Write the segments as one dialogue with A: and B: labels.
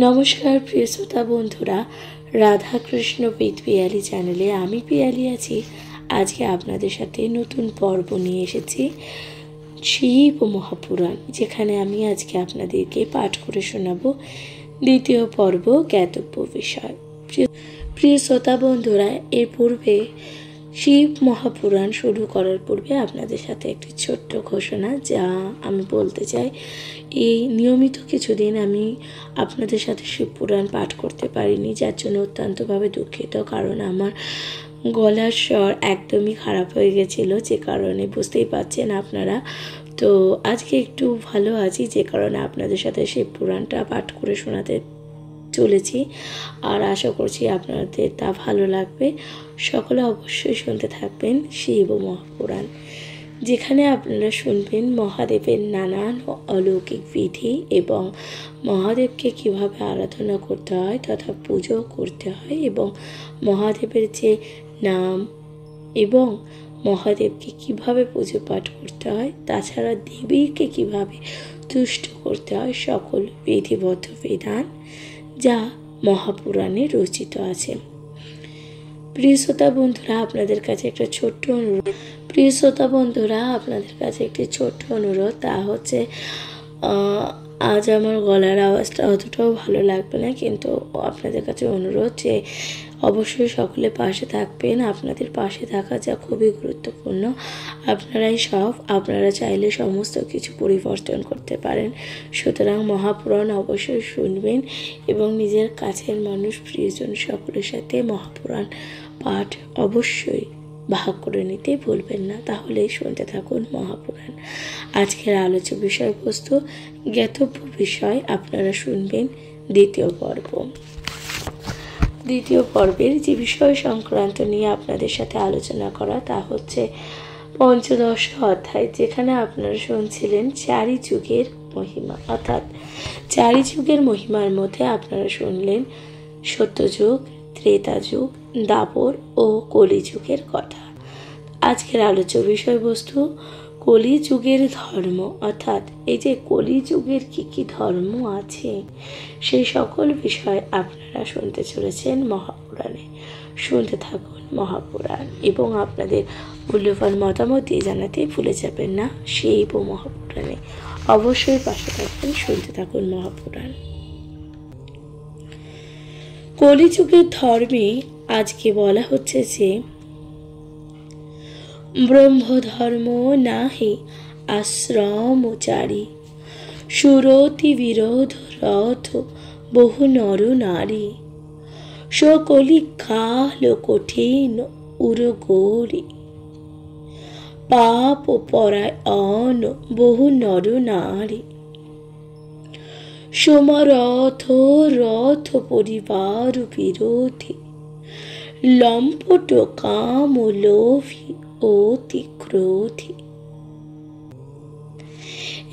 A: নমস্কার প্রিয় শ্রোতা বন্ধুরা, রাধাকৃষ্ণ বিদ পিয়ালি চ্যানেলে আমি পিয়ালি আছি। আজকে আপনাদের সাথে নতুন পর্ব নিয়ে এসেছি, শিব মহাপুরাণ, যেখানে আমি আজকে আপনাদেরকে পাঠ করে শোনাবো দ্বিতীয় পর্ব, জ্ঞাতব্য বিষয়। প্রিয় শ্রোতা বন্ধুরা, এর পূর্বে শিব মহাপুরাণ শুরু করার পূর্বে আপনাদের সাথে একটি ছোট্ট ঘোষণা যা আমি বলতে চাই। এই নিয়মিত কিছুদিন আমি আপনাদের সাথে শিব পুরাণ পাঠ করতে পারিনি, যার জন্য অত্যন্তভাবে দুঃখিত, কারণ আমার গলার স্বর একদমই খারাপ হয়ে গেছিলো, যে কারণে বুঝতেই পারছেন আপনারা। তো আজকে একটু ভালো আছি, যে কারণে আপনাদের সাথে শিব পুরাণটা পাঠ করে শোনাতে চলেছি, আর আশা করছি আপনাদের তা ভালো লাগবে। সকলে অবশ্যই শুনতে থাকবেন শিব মহাপুরাণ, যেখানে আপনারা শুনবেন মহাদেবের নানান অলৌকিক বিধি এবং মহাদেবকে কিভাবে আরাধনা করতে হয় তথা পুজো করতে হয়, এবং মহাদেবের যে নাম এবং মহাদেবকে কিভাবে পুজো পাঠ করতে হয়, তাছাড়া দেবীকে কিভাবে তুষ্ট করতে হয়, সকল বিধিবদ্ধ বিধান যা মহাপুরাণে রচিত আছে। প্রিয় শ্রোতা বন্ধুরা, আপনাদের কাছে একটা ছোট্ট অনুরোধ, তা হচ্ছে আজ আমার গলার আওয়াজটা অতটাও ভালো লাগবে না, কিন্তু আপনাদের কাছে অনুরোধ যে অবশ্যই সকলে পাশে থাকবেন। আপনাদের পাশে থাকা যা খুবই গুরুত্বপূর্ণ। আপনারা চাইলে সমস্ত কিছু পরিবর্তন করতে পারেন। সুতরাং মহাপুরাণ অবশ্যই শুনবেন এবং নিজের কাছের মানুষ, প্রিয়জন সকলের সাথে মহাপুরাণ পাঠ অবশ্যই ভাগ করে নিতে ভুলবেন না। তাহলে শুনতে থাকুন মহাপুরাণ। আজকের আলোচ্য বিষয়বস্তু জ্ঞাতব্য বিষয়। আপনারা শুনবেন দ্বিতীয় পর্বের যে বিষয় সংক্রান্ত নিয়ে আপনাদের সাথে আলোচনা করা, তা হচ্ছে পঞ্চদশ অধ্যায়, যেখানে আপনারা শুনছিলেন চারি যুগের মহিমা। অর্থাৎ চারি যুগের মহিমার মধ্যে আপনারা শুনলেন সত্যযুগ, ত্রেতা যুগ, দাপর ও কলিযুগের কথা। আজকের আলোচ্য বিষয়বস্তু কলিযুগের ধর্ম, অর্থাৎ এই যে কলিযুগের কি ধর্ম আছে সেই সকল বিষয় আপনারা শুনতে চলেছেন মহাপুরাণে। শুনতে থাকুন মহাপুরাণ এবং আপনাদের মূল্যবান মতামত দিয়ে জানাতে ভুলে যাবেন না। শিব মহাপুরাণে অবশ্যই পাশে থাকবেন, শুনতে থাকুন মহাপুরাণ। কলিযুগের ধর্মে আজকে বলা হচ্ছে যে ব্রহ্মধর্ম নাহি আশ্রমচারী, সুরতি বিরোধ রথ বহু নর নারী, সকলি কাল কঠিন উরগৌরী, পাপ পরায়ণ বহু নর নারী, সমরথ রথ পরিবার বিরোধী, লম্পট কাম লোভী অতি ক্রোধী।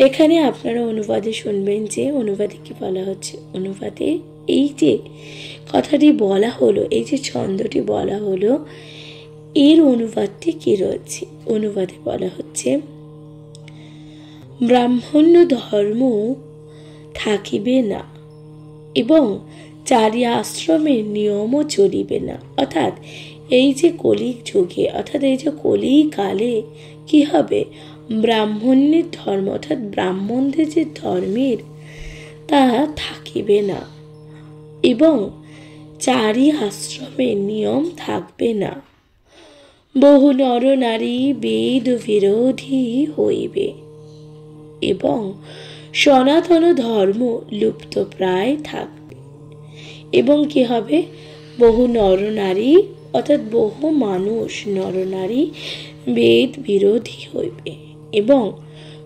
A: এখানে আপনারা অনুবাদে শুনবেন যে অনুবাদে কি বলা হচ্ছে। অনুবাদে এই যে কথাটি বলা হলো, এই যে ছন্দটি বলা হলো, এর অনুবাদটি কি রয়েছে। অনুবাদে বলা হচ্ছে ব্রাহ্মণ্য ধর্ম থাকিবে না এবং চারি আশ্রমের নিয়মও চলিবে না। অর্থাৎ এই যে কলির যুগে, অর্থাৎ এই যে কলিকালে কি হবে, ব্রাহ্মণ্যের ধর্ম অর্থাৎ ব্রাহ্মণদের যে ধর্মের তা থাকিবে না এবং চারি আশ্রমের নিয়ম থাকবে না। বহু নর নারী বেদ বিরোধী হইবে এবং সনাতন ধর্ম লুপ্ত প্রায় থাকবে। এবং কি হবে, বহু নরনারী অর্থাৎ বহু মানুষ নরনারী বেদ বিরোধী হইবে এবং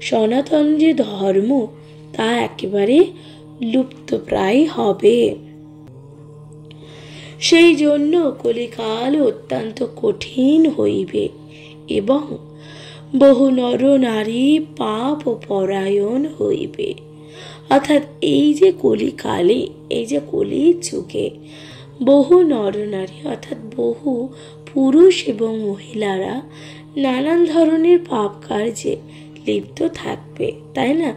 A: সনাতন যে ধর্ম তা একেবারে লুপ্ত প্রায় হবে। সেই জন্য কলিকাল অত্যন্ত কঠিন হইবে এবং বহু নর নারী পাপ পরায়ণ হইবে। অর্থাৎ এই যে কলিকালে, এই যে কলি যুগে বহু নরনারী অর্থাৎ বহু পুরুষ এবং মহিলারা নানান ধরনের পাপ কার্যে লিপ্ত থাকবে, তাই না?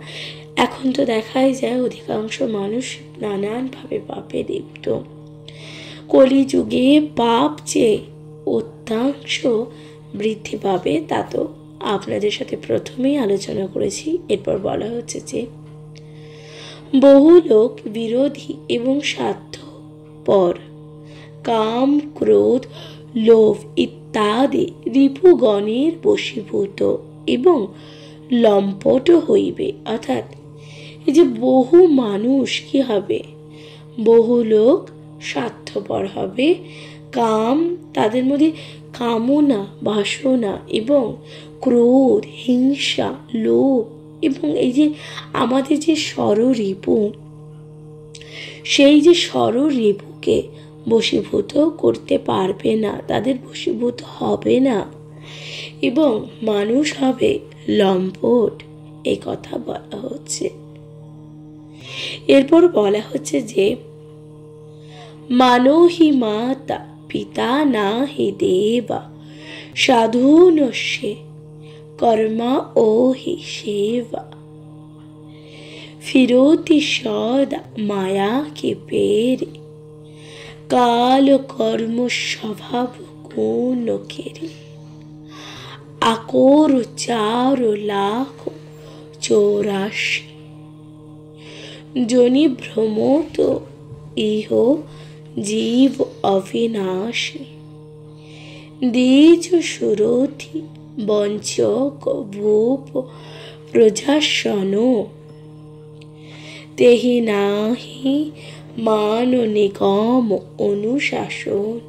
A: এখন তো দেখাই যায় অধিকাংশ মানুষ নানানভাবে পাপে লিপ্ত। কলিযুগে পাপ যে অত্যাংশ বৃদ্ধি পাবে তা তো আপনাদের সাথে প্রথমেই আলোচনা করেছি। এরপর বলা হচ্ছে যে বহু লোক বিরোধী এবং স্বার্থপর, কাম, ক্রোধ, লোভ ইত্যাদি রিপুগণের বশীভূত এবং লম্পট হইবে। অর্থাৎ এই যে বহু মানুষ কি হবে, বহু লোক স্বার্থপর হবে, কাম, তাদের মধ্যে কামনা, বাসনা এবং ক্রোধ, হিংসা, লোভ এবং এই যে আমাদের যে ষড়রিপু, সেই যে ষড়রিপুকে বশীভূত করতে পারবে না, তাদের বশীভূত হবে না এবং মানুষ হবে লম্পট, এই কথা বলা হচ্ছে। এরপর বলা হচ্ছে যে মানো হি মাতা পিতা না হি দেবা সাধুনস্যে কর্মা ও হি সেবা ফিরোতি সদা মায়া কে পেরে কাল কর্ম স্বভাব গুণ কেরে আকোর 4,84,000 জনি ভ্রমত ইহ জীব অবিনাশী দ্বিজ সুরথি বঞ্চক ভূপ প্রজাসন তেহি নাহি মান নিগম অনুশাসন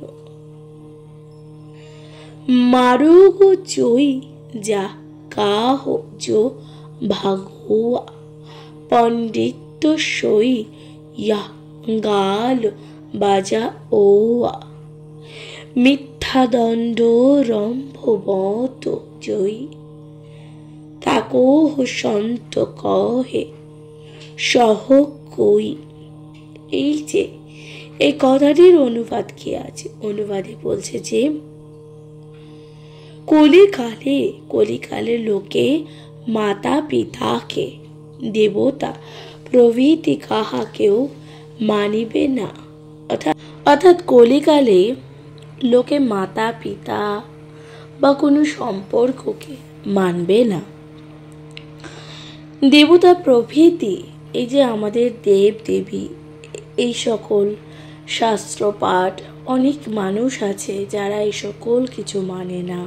A: মারুগ জয়ী যা কাহ যো ভাগুয়া পণ্ডিত সই ইয়া গাল বাজা ওয়া মিথ্যাদণ্ড রম্ভবত জয়ী তাকোহ সন্ত কহে সহ কই। এই যে এই কথাটির অনুবাদ কি আছে, অনুবাদে বলছে যে কলিকালে লোকে মাতা পিতাকে, দেবতা প্রভৃতি কাহাকেও মানিবে না। অর্থাৎ কলিকালে লোকে মাতা পিতা বা কোনো সম্পর্ককে মানবে না। দেবতা প্রভৃতি, এই যে আমাদের দেব দেবী, এই সকল শাস্ত্র পাঠ, অনেক মানুষ আছে যারা এই সকল কিছু মানে না।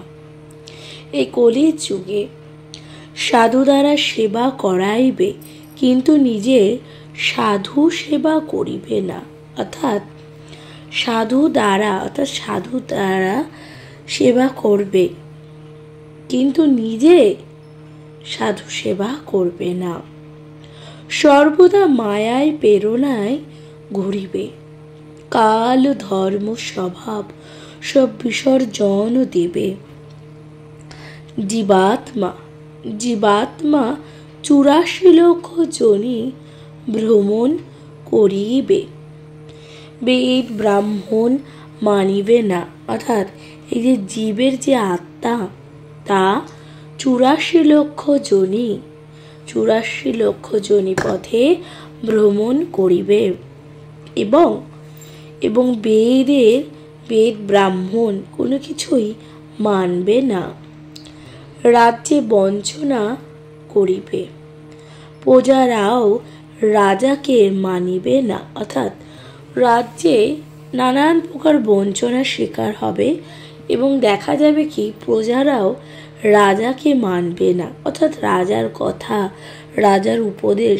A: এই কলির যুগে সাধু দ্বারা সেবা করাইবে কিন্তু নিজে সাধু সেবা করিবে না। অর্থাৎ সাধু দ্বারা সেবা করবে কিন্তু নিজে সাধু সেবা করবে না। সর্বদা মায়ায় প্রেরণায় ঘুরিবে, কাল ধর্ম স্বভাব সব বিসর্জন দেবে। জীবাত্মা 84 লক্ষ জনি ভ্রমণ করিবে, বেদ ব্রাহ্মণ মানিবে না। অর্থাৎ এই যে জীবের যে আত্মা তা 84 লক্ষ জনি পথে ভ্রমণ করিবে এবং বেদ ব্রাহ্মণ কোনো কিছুই মানবে না। রাজ্যে বঞ্চনা করিবে, প্রজারাও রাজাকে মানিবে না। অর্থাৎ রাজ্যে নানান প্রকার বঞ্চনার শিকার হবে এবং দেখা যাবে কি প্রজারাও রাজাকে মানবে না। অর্থাৎ রাজার কথা, রাজার উপদেশ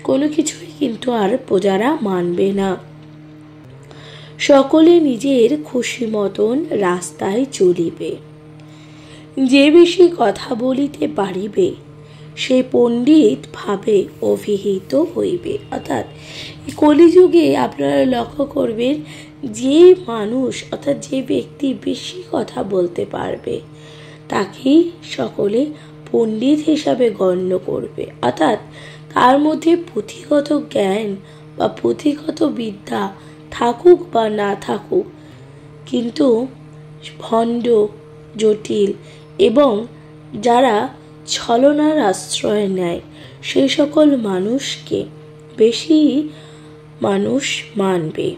A: কোনো কিছুই কিন্তু আর প্রজারা মানবে না। সকলে নিজের খুশি মতন রাস্তায় চলিবে, যে বেশি কথা বলিতে পারিবে সে পণ্ডিত ভাবে অভিহিত হইবে। অর্থাৎ কলিযুগে আপনারা লক্ষ্য করবেন যে মানুষ অর্থাৎ যে ব্যক্তি বেশি কথা বলতে পারবে তাকেই সকলে পণ্ডিত হিসাবে গণ্য করবে। অর্থাৎ তার মধ্যে পুঁথিগত জ্ঞান বা পুঁথিগত বিদ্যা থাকুক বা না থাকুক, কিন্তু ভণ্ড, জটিল এবং যারা ছলনার আশ্রয় নেয় সেই সকল মানুষকে বেশি মানুষ মানবে।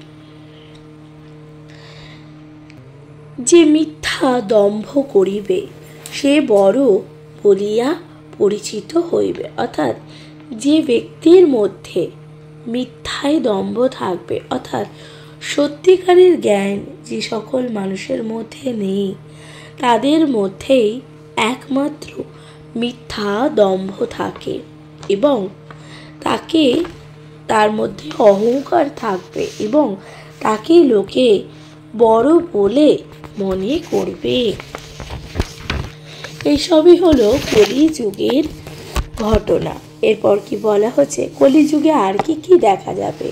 A: যে মিথ্যা দম্ভ করিবে সে বড় বলিয়া পরিচিত হইবে। অর্থাৎ যে ব্যক্তির মধ্যে মিথ্যায় দম্ভ থাকবে, অর্থাৎ সত্যিকারের জ্ঞান যে সকল মানুষের মধ্যে নেই, তাদের মধ্যেই একমাত্র মিথ্যা দম্ভ থাকে এবং তার মধ্যে অহংকার থাকবে এবং তাকে লোকে বড় বলে মনে করবে। এইসবই হলো কলিযুগের ঘটনা। এরপর কি বলা হচ্ছে, কলিযুগে আর কি কি দেখা যাবে।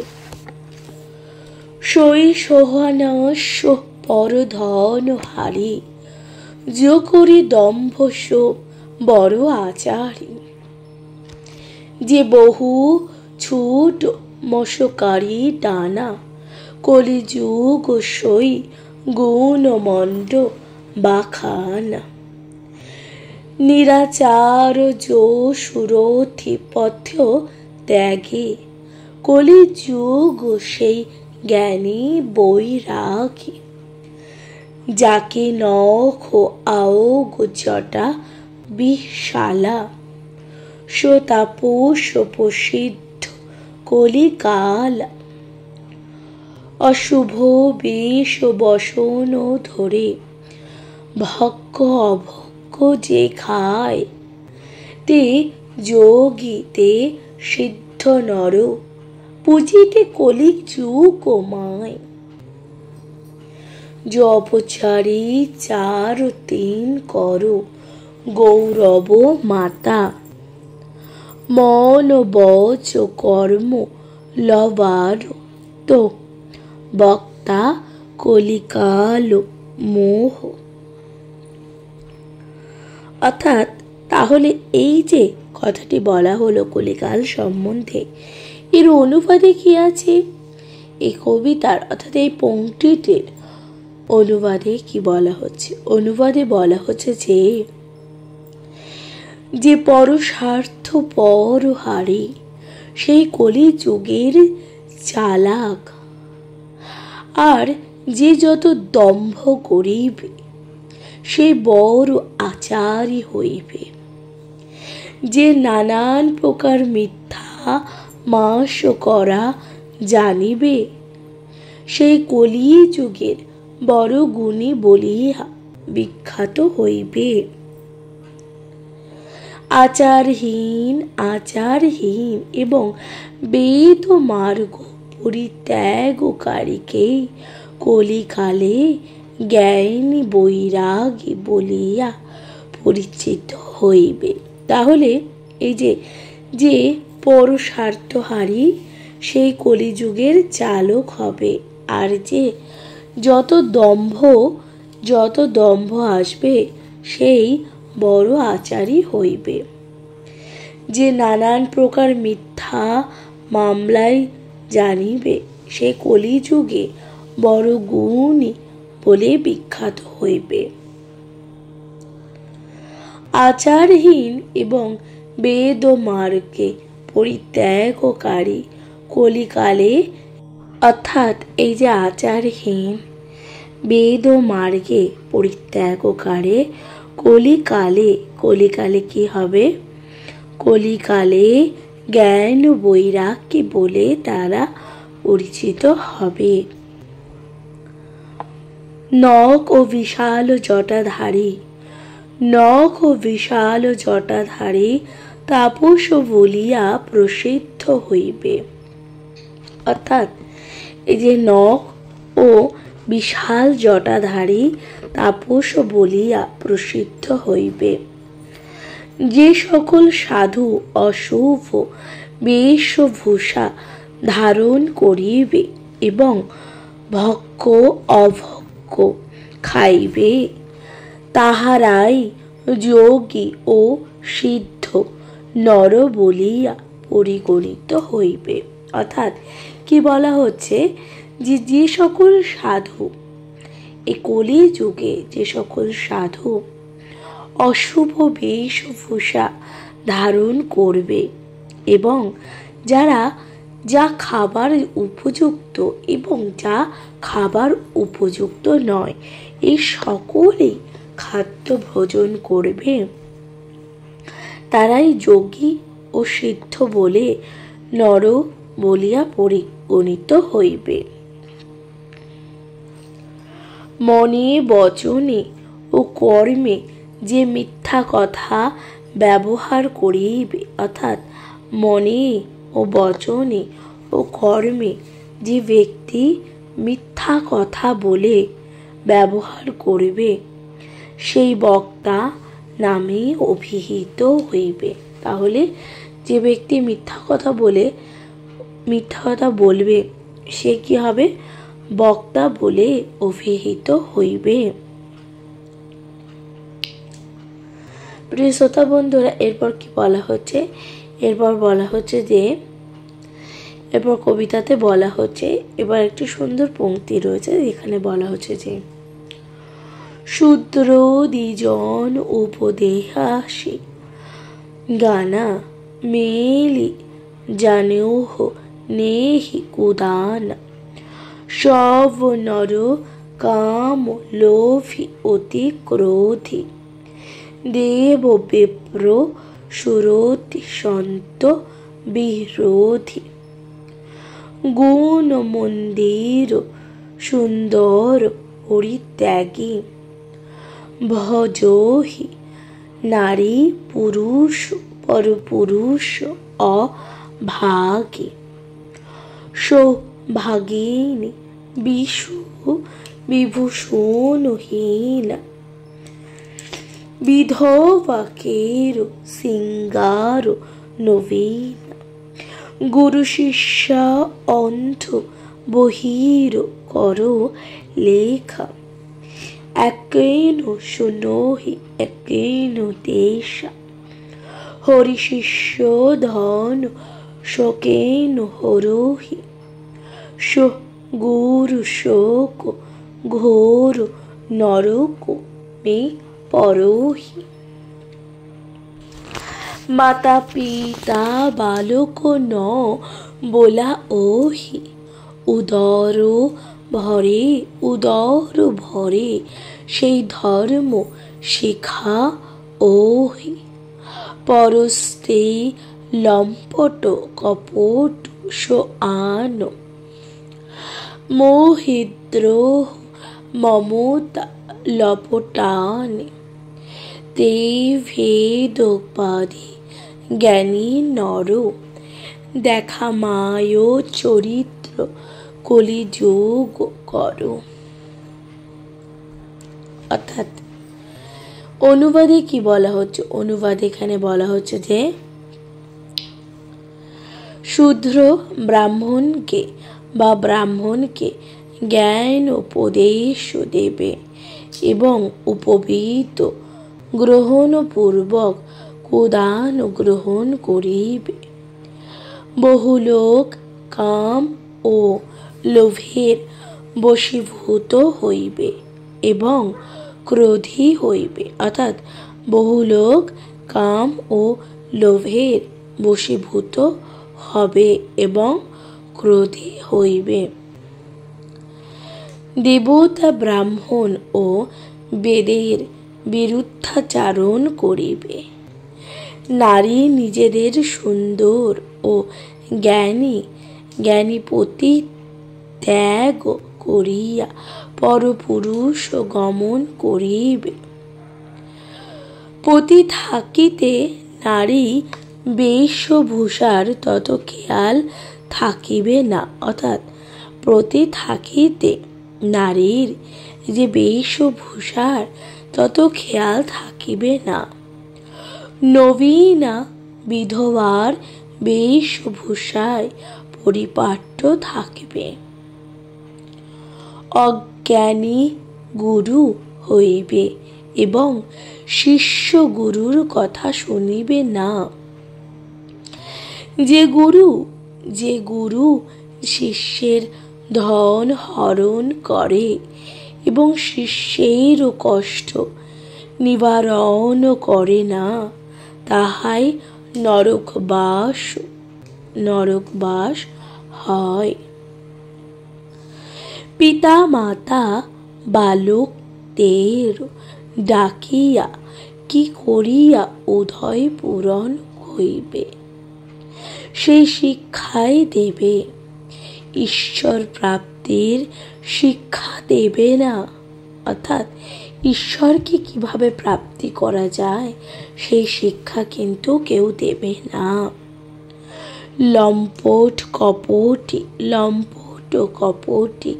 A: সই সোহানস্য পরধন হারি, যো করি দম্ভ সো বড় আচারী। যে বহু ছুট মশকারী টানা, কলিযুগ সই গুণ মন্ড বাখানা। নিরাচার যো সুরথি পথ্য ত্যাগে, কলিযুগ সেই জ্ঞানী বৈরাগী। যাকে নখ আয়োগ জটা বিশালা, সো তাপস প্রসিদ্ধ কলিকালা। অশুভ বেশ বসন ধরে, ভক্ষ অভক্ষ যে খায়। তে যোগী তে সিদ্ধ নর, পুজিতে কলিযুগ মায়। জপচারী 4-3 কর, গৌরব মাতা। মন বচ কর্ম লবার, তো বক্তা কলিকাল মোহ। অর্থাৎ তাহলে এই যে কথাটি বলা হলো কলিকাল সম্বন্ধে, এর অনুবাদে কি আছে? এই কবিতার অর্থাৎ এই পংক্তিটির অনুবাদে কি বলা হচ্ছে? অনুবাদে বলা হচ্ছে যে পরস্বার্থ পর হারে, সেই কলিযুগের চালাক। আর যে যত দম্ভ করিবে সে বড় আচারী হইবে। যে নানান প্রকার মিথ্যা মাস করা জানিবে, সেই কলিযুগের বড় গুণী বলিয়া বিখ্যাত হইবে। আচারহীন এবং বেদ মার্গ পরিত্যাগকারীকে কলিকালে জ্ঞানী বৈরাগী বলিয়া পরিচিত হইবে। তাহলে এই যে পরস্বার্থহারী সেই কলিযুগের চালক হবে। আর যে যত দম্ভ আসবে সেই বড় আচারী হইবে। যে নানান প্রকার মিথ্যা মামলায় জানিবে, সে কলিযুগে বড় গুণী বলে বিখ্যাত হইবে। আচারহীন এবং বেদ মার্গে পরিত্যাগকারী কলিকালে, অর্থাৎ এই যে আচারহীন বেদ মার্গে পরিত্যাগকারী কলিকালে কি হবে? কলিকালে জ্ঞান বৈরাগ্য বলে তারা পরিচিত হবে। নখ ও বিশাল জটাধারী তাপস বলিয়া প্রসিদ্ধ হইবে। অর্থাৎ এই যে নখ ও বিশাল জটাধারী তাপস বলিয়া প্রসিদ্ধ হইবে। যে সকল সাধু অশুভ বেশভূষা ধারণ করিবে এবং ভক্ষ অভক্ষ খাইবে, তাহারাই যোগী ও সিদ্ধ নর বলিয়া পরিগণিত হইবে। অর্থাৎ কি বলা হচ্ছে, যে সকল সাধু এই কলিযুগে যে সকল সাধু অশুভ বেশভূষা ধারণ করবে এবং যারা যা খাবার উপযুক্ত এবং যা খাবার উপযুক্ত নয়, এই সকলেই খাদ্য ভোজন করবে, তারাই যোগী ও সিদ্ধ বলে নর বলিয়া পরিগণিত হইবে। মনে, বচনে ও কর্মে যে মিথ্যা কথা ব্যবহার করিবে, অর্থাৎ মনে ও বচনে ও কর্মে যে ব্যক্তি মিথ্যা কথা বলে ব্যবহার করবে, সেই বক্তা নামে অভিহিত হইবে। তাহলে যে ব্যক্তি মিথ্যা কথা বলবে সে কি হবে? বক্তা বলে অভিহিত হইবে। প্রিয় শ্রোতা বন্ধুরা, এরপর কি বলা হচ্ছে? এরপর বলা হচ্ছে যে, এরপর কবিতাতে বলা হচ্ছে, এবার একটি সুন্দর পংক্তি রয়েছে, এখানে বলা হচ্ছে যে শূদ্র দ্বিজন উপদেহাসি গানা মেলি জানেহ নেহি কুদান সব নর কাম লোভী অতি ক্রোধী দেব বিপ্র সুরতি সন্ত বিরোধী গুণ মন্দির সুন্দর পরিত্যাগী ভজহি নারী পুরুষ পরপুরুষ অভাগী সৌভাগিনী বিশু বিভূষণহীন বিধবাকের সিঙ্গার নবীন গুরু শিষ্য অন্ধ বহির কর লেখা একেন শুনোহি একেন দেশ হরি শিষ্য ধন শোকেন হরোহি গুরু শোক ঘোর নরক মে পরোহি মাতা পিতা বালক ন বোলা ওহি উদর ভরে সেই ধর্ম শিখা ওহি পরস্তে লম্পট কপট সোআন মোহিদ্রোহ মমতা লপটানে তে ভেদোপাধি জ্ঞানী নর দেখা মায় চরিত্র কলিযোগ করো। অর্থাৎ অনুবাদে কি বলা হচ্ছে? অনুবাদে এখানে বলা হচ্ছে যে শূদ্র ব্রাহ্মণকে বা ব্রাহ্মণকে জ্ঞান উপদেশ দেবে এবং উপবিত গ্রহণপূর্বক কুদান গ্রহণ করিবে। বহু লোক কাম ও লোভের বশীভূত হইবে এবং ক্রোধী হইবে। অর্থাৎ বহু লোক কাম ও লোভের বশীভূত হবে এবং ক্রোধী হইবে। দেবতা ব্রাহ্মণ ও বেদের বিরুদ্ধাচারণ করিবে। নারী নিজেদের সুন্দর ও জ্ঞানী পতি ত্যাগ করিয়া পরপুরুষ গমন করিবে। পতি থাকিতে নারী বেশভূষার তত খেয়াল থাকিবে না। অর্থাৎ পতি থাকিতে নারীর যে বেশভূষার তত খেয়াল থাকিবে না। নবীনা বিধবার বেশভূষায় পরিপাট্য থাকিবে। অজ্ঞানী গুরু হইবে এবং শিষ্য গুরুর কথা শুনিবে না। যে গুরু শিষ্যের ধন হরণ করে এবং শিষ্যের কষ্ট নিবারণ করে না, তাহাই নরকবাস হয়। পিতা মাতা বালকদের ডাকিয়া কি করিয়া উদয় পূরণ হইবে, সেই শিক্ষাই দেবে। ঈশ্বর প্রাপ্তির শিক্ষা দেবে না, অর্থাৎ ঈশ্বরকে কিভাবে প্রাপ্তি করা যায় সেই শিক্ষা কিন্তু কেউ দেবে না। লম্পট কপটি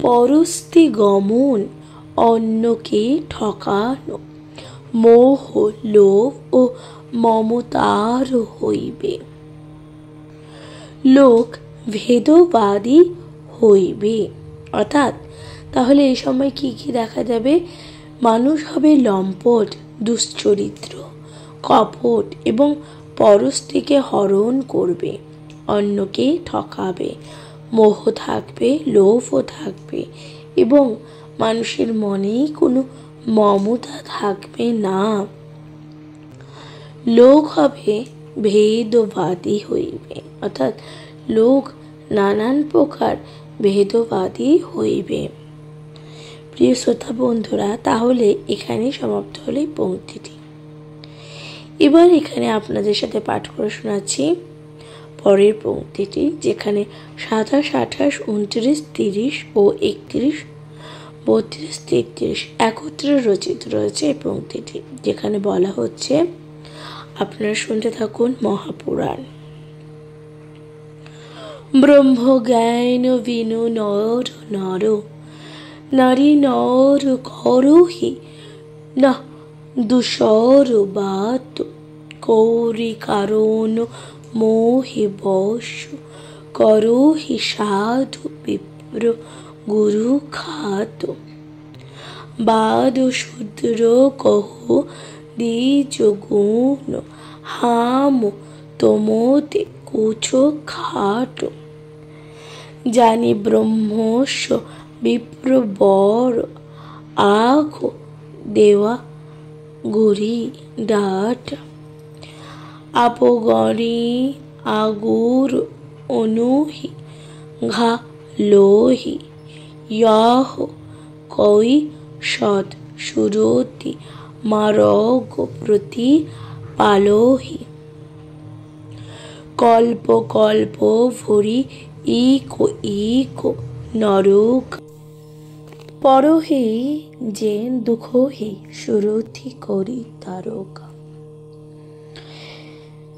A: পরস্তি গমন, অন্যকে ঠকানো, মোহ লোভ ও মমতার হইবে। লোক ভেদবাদী হইবে, অর্থাৎ তাহলে এই সময় কি কি দেখা যাবে? মানুষ হবে লম্পট, দুশ্চরিত্র, কপট এবং পরস্তিকে হরণ করবে, অন্যকে ঠকাবে, মোহ থাকবে, লোভও থাকবে এবং মানুষের মনেই কোনো মমতা থাকবে না। লোক হবে ভেদবাদী হইবে, অর্থাৎ লোক নানান প্রকার ভেদবাদী হইবে। প্রিয় শ্রোতা বন্ধুরা, তাহলে এখানে সমাপ্ত হলো এই পংক্তিটি। এবার এখানে আপনাদের সাথে পাঠ করে শোনাচ্ছি পরের পংক্তিটি, যেখানে 27, 28, 29, 30 ও 31, 32, 33 একত্রে রচিত রয়েছে এই পংক্তিটি, যেখানে বলা হচ্ছে, আপনারা শুনতে থাকুন মহাপুরাণ। ব্রহ্ম জ্ঞান বিনু নর নর, নারী নর করহি না দুষর বাত, কৌরি কারণ মোহে বশ, করহি সাধু বিপ্র গুরু খাত। বাদ শূদ্র কহ দ্বিজ গুণ, হাম তোমতে কুছ খাট। জানি ব্রহ্মস্য বিপ্র বর, আখ দেওয়া গুরি ডাট। আপগণি আগুর অনুহি, ঘা লোহি, ইয়াহ কই সৎ সুরতি, মারগ প্রতি পালোহি। কল্প কল্প ভরি ইকো নরক, পরহি যে দুঃখহি সুরথি করি তারক।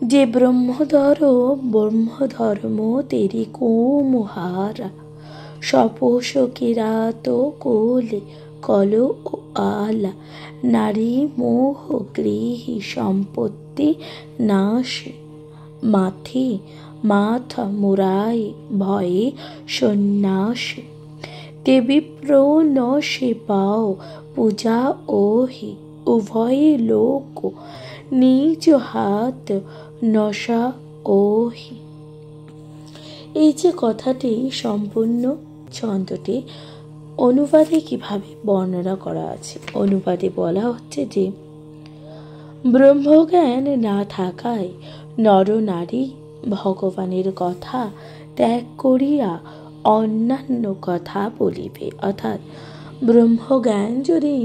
A: যে ব্রহ্মধর্ম তেরি কুমহারা, সপোষ কিরাত কোলে কল ও আলা। নারী মোহ গৃহী সম্পত্তি নাশ, মাথা মুরাই ভয়ে সন্ন্যাস। তে বিপ্র ন সে পাও পূজা ওহি, উভয়ে লোক নিজ হাত নশা ওহি। এই যে কথাটি সম্পূর্ণ ছন্দটি অনুবাদে কিভাবে বর্ণনা করা আছে, অনুবাদে বলা হচ্ছে যে, ব্রহ্মজ্ঞান না থাকায় নরনারী ভগবানের কথা ত্যাগ করিয়া অন্যান্য কথা বলিবে, অর্থাৎ ব্রহ্মজ্ঞান যদি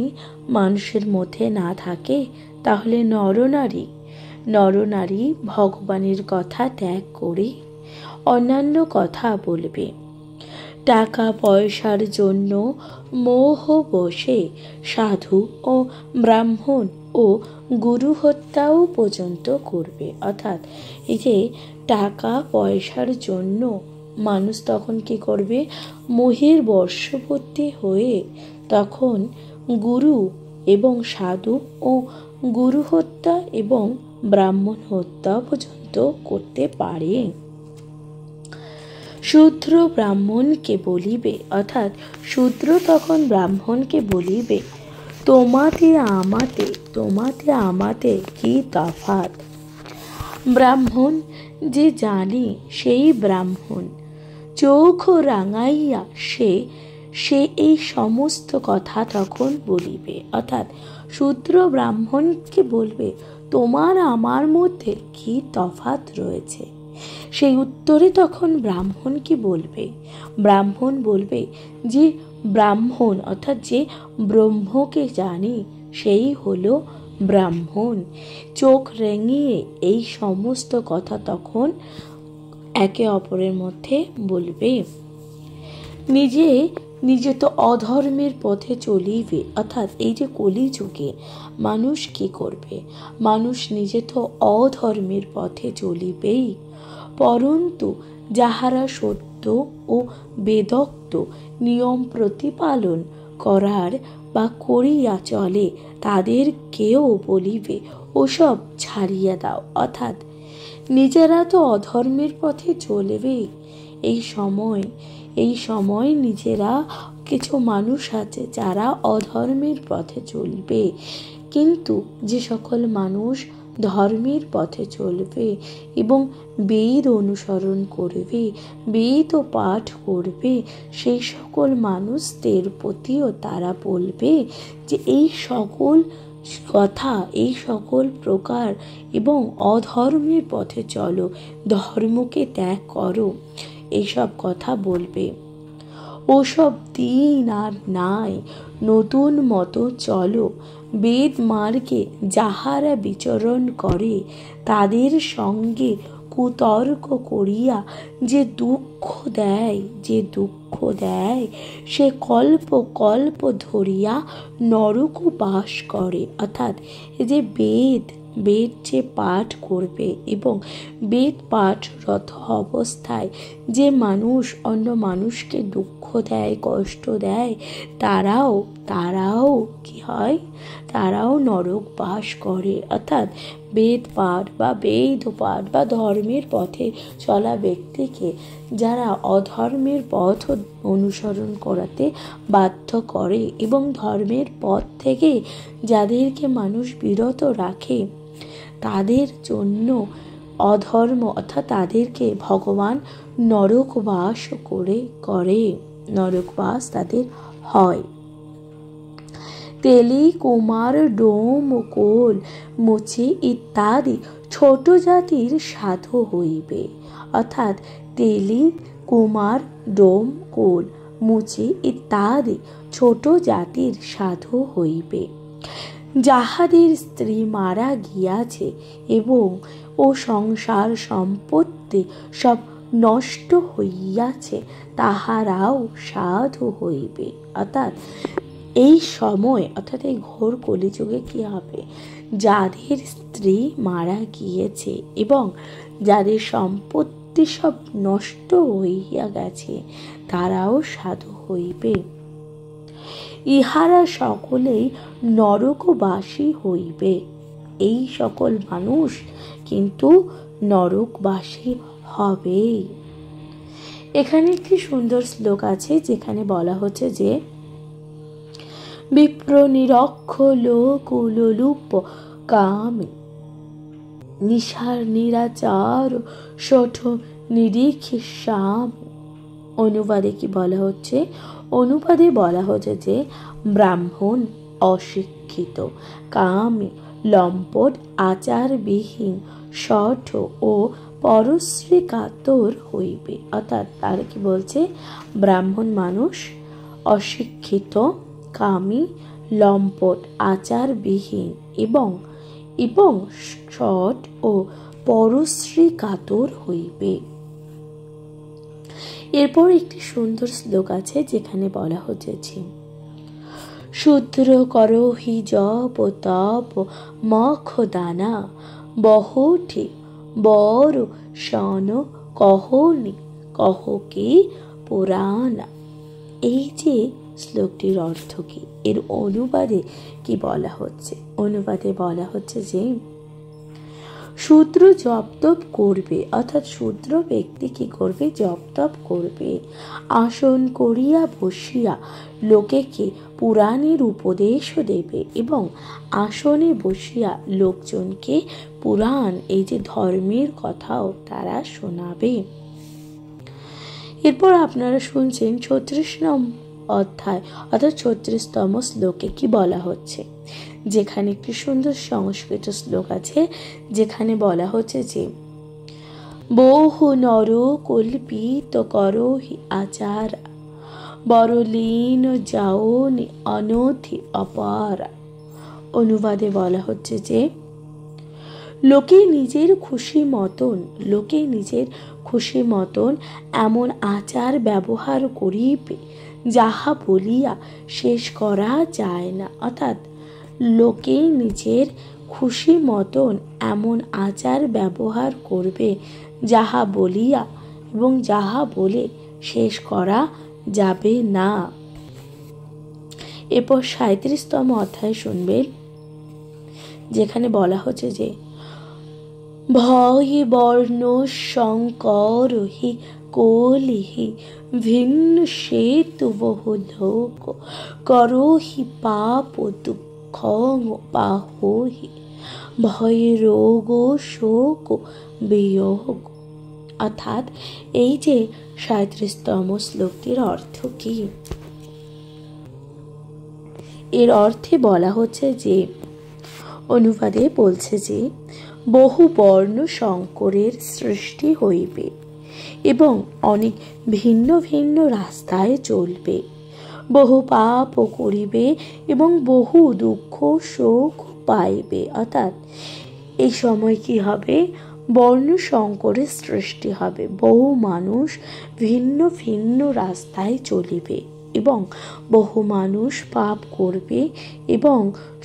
A: মানুষের মধ্যে না থাকে তাহলে নরনারী ভগবানের কথা ত্যাগ করে অন্যান্য কথা বলবে। টাকা পয়সার জন্য মোহ বশে সাধু ও ব্রাহ্মণ ও গুরু হত্যাও পর্যন্ত করবে, অর্থাৎ এই যে টাকা পয়সার জন্য মানুষ তখন কি করবে? মোহের বশবর্তী হয়ে তখন গুরু এবং সাধু ও গুরু হত্যা এবং ব্রাহ্মণ হত্যা পর্যন্ত করতে পারে। শূদ্র ব্রাহ্মণকে বলিবে, অর্থাৎ শূদ্র তখন ব্রাহ্মণকে বলিবে, তোমাতে আমাতে কি তফাৎ। ব্রাহ্মণ যে জানে সেই ব্রাহ্মণ, চোখ রাঙাইয়া সে এই সমস্ত কথা তখন বলিবে, অর্থাৎ শূদ্র ব্রাহ্মণকে বলবে, তোমার আমার মধ্যে কি তফাৎ রয়েছে। সেই উত্তরে তখন ব্রাহ্মণ কি বলবে? ব্রাহ্মণ বলবে যে ব্রাহ্মণ অর্থাৎ যে ব্রহ্মকে জানে সেই হলো ব্রাহ্মণ। চোখ রেঙিয়ে এই সমস্ত কথা তখন একে অপরের মধ্যে বলবে। নিজে তো অধর্মের পথে চলিবে, অর্থাৎ এই যে কলিযুগে মানুষ কি করবে? মানুষ নিজে তো অধর্মের পথে চলিবেই, পরন্তু যাহারা সত্য ও বেদোক্ত নিয়ম প্রতিপালন করার বা করিয়া চলে তাদের কেউ বলিবে ওসব ছাড়িয়া দাও, অর্থাৎ নিজেরা তো অধর্মের পথে চলবে। এই সময় নিজেরা কিছু মানুষ আছে যারা অধর্মের পথে চলবে, কিন্তু যে সকল মানুষ ধর্মের পথে চলবে এবং বেদ অনুসরণ করবে, বেদ পাঠ করবে, সেই সকল মানুষদের প্রতিও তারা বলবে যে এই সকল কথা, এই সকল প্রকার এবং অধর্মের পথে চলো, ধর্মকে ত্যাগ করো, এইসব কথা বলবে। ওসব দিন আর নাই, নতুন মতো চলো। বেদ মার্গে যাহারা বিচরণ করে তাদের সঙ্গে কুতর্ক করিয়া যে দুঃখ দেয় সে কল্প কল্প ধরিয়া নরক বাস করে। অর্থাৎ এই যে বেদ যে পাঠ করবে এবং বেদ পাঠরত অবস্থায় যে মানুষ অন্য মানুষকে দুঃখ দেয়, কষ্ট দেয়, তারাও কি হয়? তারাও নরক বাস করে। অর্থাৎ বেদ পাঠ বা ধর্মের পথে চলা ব্যক্তিকে যারা অধর্মের পথ অনুসরণ করাতে বাধ্য করে এবং ধর্মের পথ থেকে যাদেরকে মানুষ বিরত রাখে, তাদের জন্য অধর্ম অর্থাৎ তাদেরকে ভগবান নরকবাস করে, নরকবাস তাদের হয়। তেলি, কুমার, ডোম, কোল, মুচি ইত্যাদি ছোট জাতির সাধু হইবে। অর্থাৎ তেলি, কুমার, ডোম, কোল, মুচি ইত্যাদি ছোট জাতির সাধু হইবে। যাহাদের স্ত্রী মারা গিয়াছে এবং ও সংসার সম্পত্তি সব নষ্ট হইয়াছে তাহারাও সাধু হইবে। অর্থাৎ এই সময় অর্থাৎ এই ঘোর কলিযুগে কি হবে? যাদের স্ত্রী মারা গিয়েছে এবং যাদের সম্পত্তি সব নষ্ট হইয়া গেছে তারাও সাধু হইবে। ইহারা সকলেই নরকবাসী হইবে। এই সকল মানুষ কিন্তু নরকবাসী হবে। এখানে একটি সুন্দর শ্লোক আছে যেখানে বলা হচ্ছে যে বিপ্র নিরক্ষ লোকুলোলুপ কামে নিশার নিরাচার শঠ নিরীক্ষিসাম। অনুবাদে কি বলা হচ্ছে? অনুবাদে বলা হচ্ছে যে ব্রাহ্মণ অশিক্ষিত, কামে লম্পট, আচারবিহীন, শঠ ও পরশ্রী কাতর হইবে। অর্থাৎ তারা কি বলছে? ব্রাহ্মণ মানুষ অশিক্ষিত, কামী, লম্পট, আচারবিহীন এবং শঠ ও পরশ্রী কাতর হইবে। এরপর একটি সুন্দর শ্লোক আছে যেখানে বলা হচ্ছে শূদ্র করহি জপ তপ মখ দানা বহঠে বর শন কহনি কহকে পুরাণা। এই যে শ্লোকটির অর্থ কি? এর অনুবাদে কি বলা হচ্ছে? অনুবাদে বলা হচ্ছে যে শূদ্র জপ তপ করবে, অর্থাৎ শূদ্র ব্যক্তি কি করবে? জপ তপ করবে, আসন করিয়া বসিয়া লোকেকে পুরাণের উপদেশও দেবে এবং আসনে বসিয়া লোকজনকে পুরাণ এই যে ধর্মের কথাও তারা শোনাবে। এরপর আপনারা শুনছেন 36 অধ্যায় অর্থাৎ 36তম শ্লোকে কি বলা হচ্ছে, যেখানে একটি সুন্দর সংস্কৃত শ্লোক আছে যেখানে বলা হচ্ছে যে বহু নর কল্পিত করহি আচার, বড়লীন যাওনি অনথি অপারা। অনুবাদে বলা হচ্ছে যে লোকে নিজের খুশি মতন এমন আচার ব্যবহার করিবে যাহা বলিয়া শেষ করা যায় না। অর্থাৎ লোকে নিজের খুশি মতন এমন আচার ব্যবহার করবে যাহা বলিয়া এবং যাহা বলে শেষ করা যাবে না। এরপর ৩৭তম অধ্যায় শুনবেন, যেখানে বলা হচ্ছে যে ভয়ে বর্ণ শঙ্কর হি কোলিহি ভিন্ন সেতু বহু লোক করহি পাপ দুঃখ পাহহি ভয়ে রোগ শোক বিয়োগ। অর্থাৎ এই যে ৩৭তম শ্লোকটির অর্থ কি? এর অর্থে বলা হচ্ছে যে, অনুবাদে বলছে যে বহু বর্ণ শঙ্করের সৃষ্টি হইবে এবং অনেক ভিন্ন ভিন্ন রাস্তায় চলবে, বহু পাপ করিবে এবং বহু দুঃখ শোক পাইবে। অর্থাৎ এই সময় কি হবে? বর্ণ শঙ্করের সৃষ্টি হবে, বহু মানুষ ভিন্ন ভিন্ন রাস্তায় চলিবে এবং বহু মানুষ পাপ করবে এবং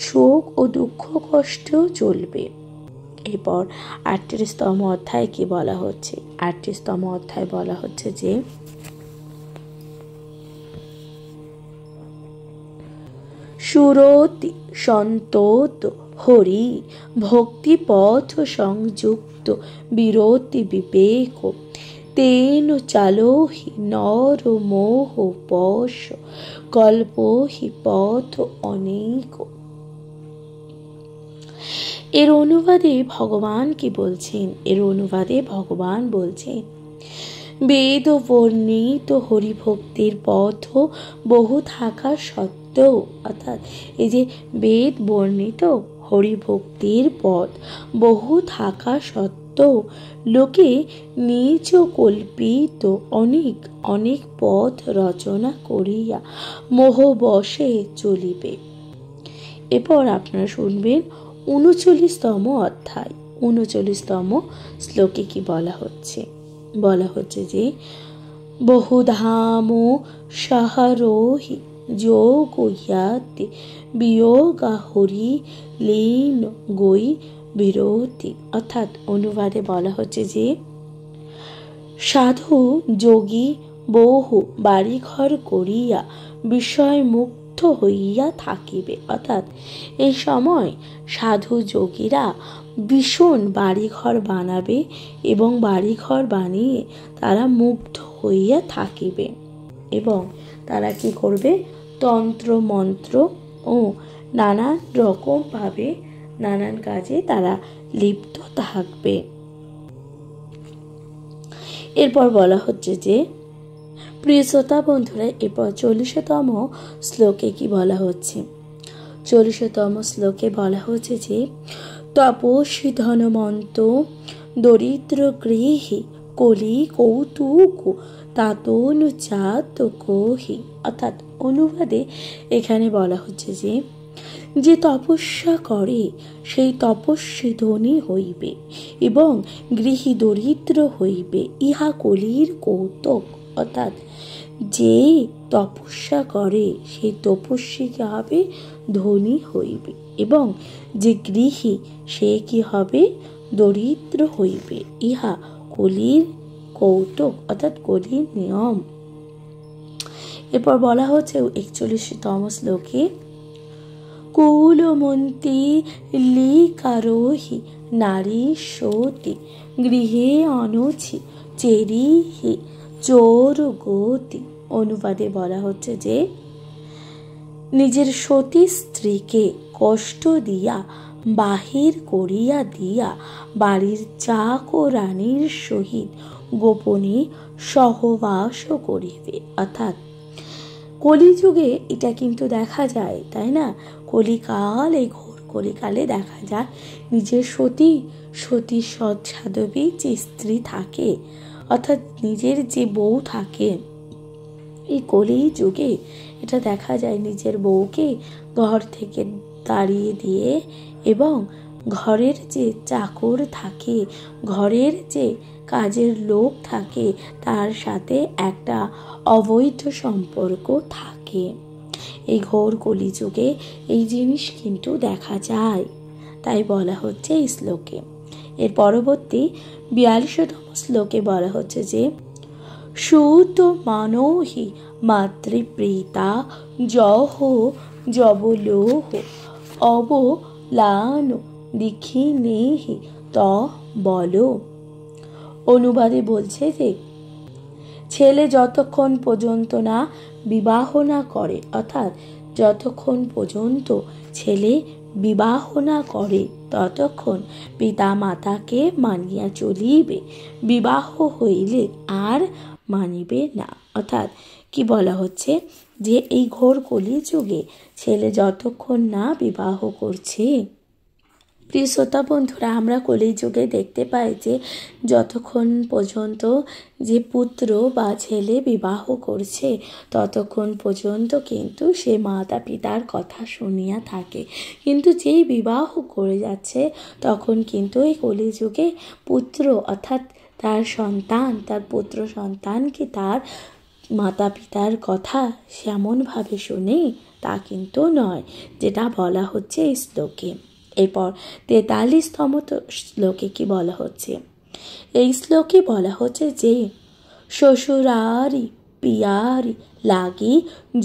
A: শোক ও দুঃখ কষ্ট চলবে। এরপর ৩৮তম অধ্যায় কি বলা হচ্ছে? ৩৮তম অধ্যায় বলা হচ্ছে যে সুরতি সন্তোত হরি ভক্তি পথ সংযুক্ত বিরতি বিবেক তেন চালোহি নর মোহ পশ কল্পহি পথ অনেক। এর অনুবাদে ভগবান কি বলছেন? এর অনুবাদে ভগবান বলছেন বেদ বর্ণিত হরিভক্তির পথ বহু থাকা সত্ত্বেও, অর্থাৎ এই যে বেদ বর্ণিত হরিভক্তির পথ বহু থাকা সত্ত্বেও লোকে নিজ কল্পিত অনেক অনেক পথ রচনা করিয়া মোহবশে চলিবে। এরপর আপনারা শুনবেন ৩৯তম অধ্যায়। ৩৯তম শ্লোকে কি বলা হচ্ছে? বলা হচ্ছে যে বহুধাম সাহারোহি যোগ ইয়াতি বিয়োগা হরি লীন গই বিরতি। অর্থাৎ অনুবাদে বলা হচ্ছে যে সাধু যোগী বহু বাড়িঘর করিয়া বিষয় মুক্ত হইয়া থাকিবে। অর্থাৎ এই সময় সাধু যোগীরা ভীষণ বাড়িঘর বানাবে এবং বাড়িঘর বানিয়ে তারা মুগ্ধ হইয়া থাকিবে এবং তারা কি করবে? তন্ত্র মন্ত্র ও নানান রকমভাবে নানান কাজে তারা লিপ্ত থাকবে। এরপর বলা হচ্ছে যে প্রিয় শ্রোতা বন্ধুরা, এরপর ৪০তম শ্লোকে কি বলা হচ্ছে? ৪০তম শ্লোকে বলা হচ্ছে যে তপস্বী ধনমন্ত দরিদ্র গৃহী কলি কৌতুক তাতনু চাত কোহি। অর্থাৎ অনুবাদে এখানে বলা হচ্ছে যে যে তপস্যা করে সেই তপস্বী ধনী হইবে এবং গৃহী দরিদ্র হইবে, ইহা কলির কৌতুক। অর্থাৎ যে তপস্যা করে সেই তপস্বী কি হবে? ধনী হইবে এবং যে গৃহী সে কি হবে? দরিদ্র হইবে, ইহা কলির কৌতুক অর্থাৎ কলির নিয়ম। এরপর বলা হচ্ছে ৪১তম শ্লোকে কুলমন্তি লিকারোহি নারী সতী গৃহে অনুছি চেরিহি চোর গতি। অনুবাদে বলা হচ্ছে যে নিজের সতী স্ত্রীকে কষ্ট দিয়া বাহির করিয়া দিয়া বাড়ির চাক ও রানীর সহিত গোপনে সহবাস করিবে। অর্থাৎ কলিযুগে এটা কিন্তু দেখা যায়, তাই না? কলিকাল এই ঘোর কলিকালে দেখা যায় নিজের সতী সৎ সাধবী যে স্ত্রী থাকে, অর্থাৎ নিজের যে বউ থাকে, এই কলি যুগে এটা দেখা যায় নিজের বউকে ঘর থেকে তাড়িয়ে দিয়ে এবং ঘরের যে চাকর থাকে, ঘরের যে কাজের লোক থাকে, তার সাথে একটা অবৈধ সম্পর্ক থাকে। এই ঘোর কলিযুগে এই জিনিস কিন্তু দেখা যায়, তাই বলা হচ্ছে এই শ্লোকে। এর পরবর্তী 42তম শ্লোকে বলা হচ্ছে যে সুত মানহি মাতৃপ্রীতা জহ জবলোহ অবলান দিখিনেহি ত বলো। অনুবাদে বলছে যে ছেলে যতক্ষণ পর্যন্ত না বিবাহ না করে, অর্থাৎ যতক্ষণ পর্যন্ত ছেলে বিবাহ না করে ততক্ষণ পিতা মাতাকে মানিয়া চলিবে, বিবাহ হইলে আর মানিবে না। অর্থাৎ কি বলা হচ্ছে যে এই ঘোর কলিযুগে ছেলে যতক্ষণ না বিবাহ করছে, প্রিয় শ্রোতা বন্ধুরা, আমরা কলিযুগে দেখতে পাই যে যতক্ষণ পর্যন্ত যে পুত্র বা ছেলে বিবাহ করছে ততক্ষণ পর্যন্ত কিন্তু সে মাতা পিতার কথা শুনিয়া থাকে, কিন্তু যেই বিবাহ করে যাচ্ছে তখন কিন্তু এই কলিযুগে পুত্র অর্থাৎ তার সন্তান, তার পুত্র সন্তানকে তার মাতা পিতার কথা সেমনভাবে শুনে তা কিন্তু নয়, যেটা বলা হচ্ছে এই শ্লোকে। এরপর 43তম শ্লোকে কি বলা হচ্ছে? এই শ্লোকে বলা হচ্ছে যে শ্বশুরারি পিয়ারি লাগি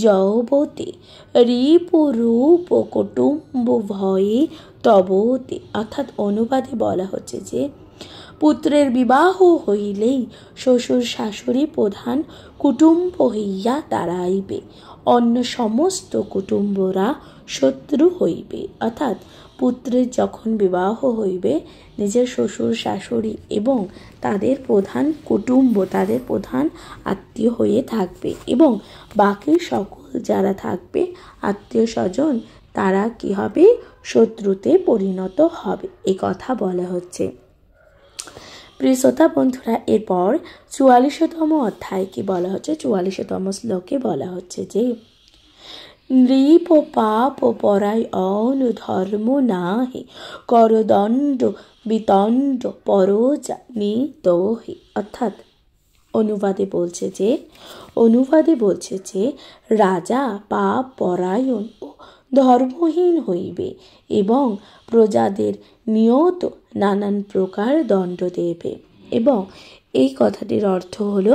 A: যৌবতে রিপুরূপ কুটুম্ব ভয়ে তবতে। অর্থাৎ অনুবাদে বলা হচ্ছে যে পুত্রের বিবাহ হইলেই শ্বশুর শাশুড়ি প্রধান কুটুম্ব হইয়া দাঁড়াইবে, অন্য সমস্ত কুটুম্বরা শত্রু হইবে। অর্থাৎ পুত্রের যখন বিবাহ হইবে নিজের শ্বশুর শাশুড়ি এবং তাদের প্রধান কুটুম্ব, তাদের প্রধান আত্মীয় হয়ে থাকবে এবং বাকি সকল যারা থাকবে আত্মীয় স্বজন তারা কি হবে? শত্রুতে পরিণত হবে, এই কথা বলা হচ্ছে। প্রিয় শ্রোতা বন্ধুরা, এরপর 44তম অধ্যায় কি বলা হচ্ছে? 44তম শ্লোকে বলা হচ্ছে যে নৃপ পাপ পরায় অনুধর্ম নাহি করদণ্ড বিতণ্ড পরোজা নিতোহি। অর্থাৎ অনুবাদে বলছে যে রাজা পাপ পরায়ণ ও ধর্মহীন হইবে এবং প্রজাদের নিয়ত নানান প্রকার দণ্ড দেবে। এবং এই কথাটির অর্থ হলো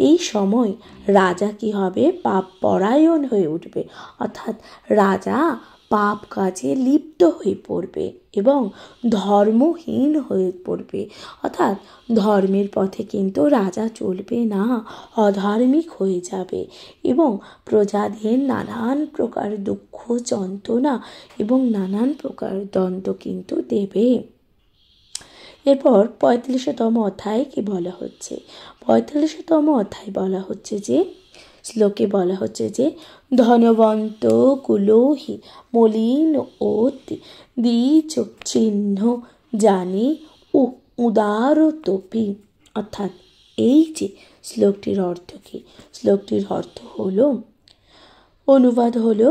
A: এই সময় রাজা কি হবে? পাপ পরায়ণ হয়ে উঠবে, অর্থাৎ রাজা পাপ কাজে লিপ্ত হয়ে পড়বে এবং ধর্মহীন হয়ে পড়বে। অর্থাৎ ধর্মের পথে কিন্তু রাজা চলবে না, অধার্মিক হয়ে যাবে এবং প্রজাদের নানান প্রকার দুঃখ যন্ত্রণা এবং নানান প্রকার দণ্ড কিন্তু দেবে। এরপর 45তম অধ্যায়ে কি বলা হচ্ছে? 45তম অধ্যায় বলা হচ্ছে যে শ্লোকে বলা হচ্ছে যে ধনবন্ত কুলোহি মলিন অতি দ্বিজ চিহ্ন জানি উদার তোপি। অর্থাৎ এই যে শ্লোকটির অর্থ কি? শ্লোকটির অর্থ হলো, অনুবাদ হলো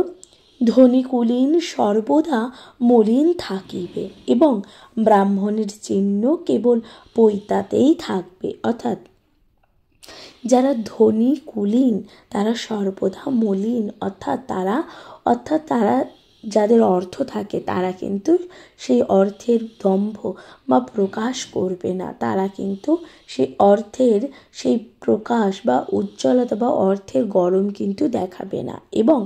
A: ধনী কুলীন সর্বদা মলিন থাকিবে এবং ব্রাহ্মণের চিহ্ন কেবল পৈতাতেই থাকবে। অর্থাৎ যারা ধনী কুলীন তারা সর্বদা মলিন, অর্থাৎ তারা যাদের অর্থ থাকে তারা কিন্তু সেই অর্থের দম্ভ বা প্রকাশ করবে না, তারা কিন্তু সেই অর্থের সেই প্রকাশ বা উজ্জ্বলতা বা অর্থের গরম কিন্তু দেখাবে না। এবং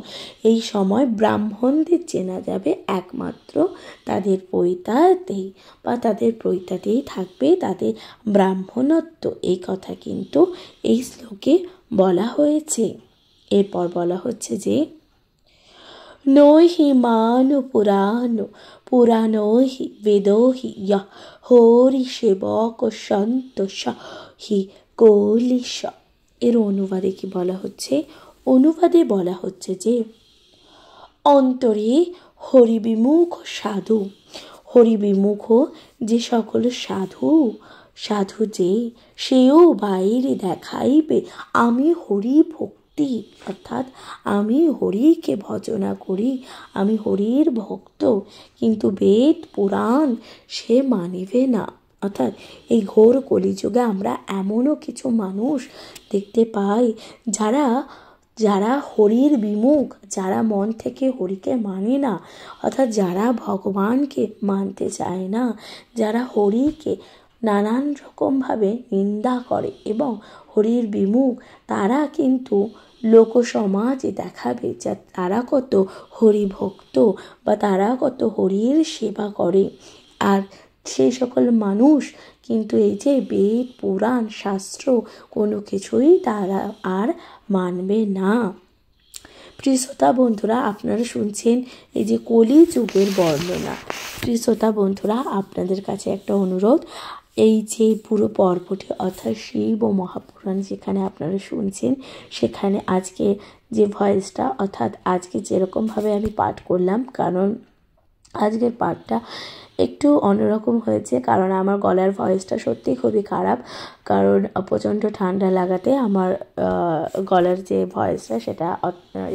A: এই সময় ব্রাহ্মণদের চেনা যাবে একমাত্র তাদের পৈতাতেই বা তাদের পৈতাতেই থাকবে তাদের ব্রাহ্মণত্ব। এই কথা কিন্তু এই শ্লোকে বলা হয়েছে। এরপর বলা হচ্ছে যে নহি মান পুরাণহি বেদহি হরি সেবক সন্তোষ হি কলিশ। এর অনুবাদে কি বলা হচ্ছে? অনুবাদে বলা হচ্ছে যে অন্তরে হরিবিমুখ সাধু। হরিবিমুখ যে সকল সাধু, সাধু যে সেও বাইরে দেখাইবে আমি হরি ভক্তি, অর্থাৎ আমি হরিকে ভজনা করি, আমি হরির ভক্ত, কিন্তু বেদ পুরাণ সে মানিবে না। অর্থাৎ এই ঘোর কলিযুগে আমরা এমনও কিছু মানুষ দেখতে পাই যারা যারা হরির বিমুখ, যারা মন থেকে হরিকে মানে না, অর্থাৎ যারা ভগবানকে মানতে চায় না, যারা হরিকে নানান রকমভাবে নিন্দা করে এবং হরির বিমুখ, তারা কিন্তু লোকসমাজে দেখাবে যে তারা কত হরিভক্ত বা তারা কত হরির সেবা করে। আর সেই সকল মানুষ কিন্তু এই যে বেদ পুরাণ শাস্ত্র কোনো কিছুই তারা আর মানবে না। প্রিয় শ্রোতা বন্ধুরা, আপনারা শুনছেন এই যে কলিযুগের বর্ণনা। প্রিয় শ্রোতা বন্ধুরা, আপনাদের কাছে একটা অনুরোধ, এই যে পুরো পর্বটি অর্থাৎ শিব ও মহাপুরাণ যেখানে আপনারা শুনছেন, সেখানে আজকে যে ভয়েসটা অর্থাৎ আজকে যেরকমভাবে আমি পাঠ করলাম, কারণ আজকের পাঠটা একটু অন্যরকম হয়েছে, কারণ আমার গলার ভয়েসটা সত্যিই খুবই খারাপ, কারণ প্রচণ্ড ঠান্ডা লাগাতে আমার গলার যে ভয়েসটা সেটা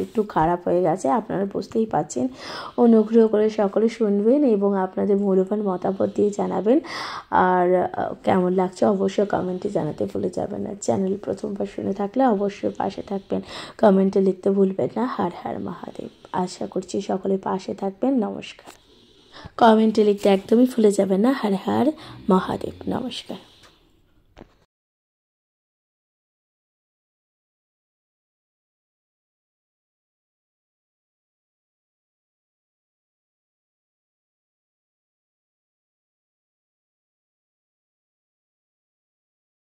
A: একটু খারাপ হয়ে গেছে, আপনারা বুঝতেই পারছেন। অনুগ্রহ করে সকলে শুনবেন এবং আপনাদের মূল্যবান মতামত দিয়ে জানাবেন। আর কেমন লাগছে অবশ্যই কমেন্টে জানাতে ভুলে যাবেন না। চ্যানেল প্রথমবার শুনে থাকলে অবশ্যই পাশে থাকবেন, কমেন্টে লিখতে ভুলবেন না। হর হর মহাদেব। আশা করছি সকলে পাশে থাকবেন। নমস্কার। কমেন্টে লিখতে একদমই ভুলে যাবেন না। হর হর মহাদেব। নমস্কার।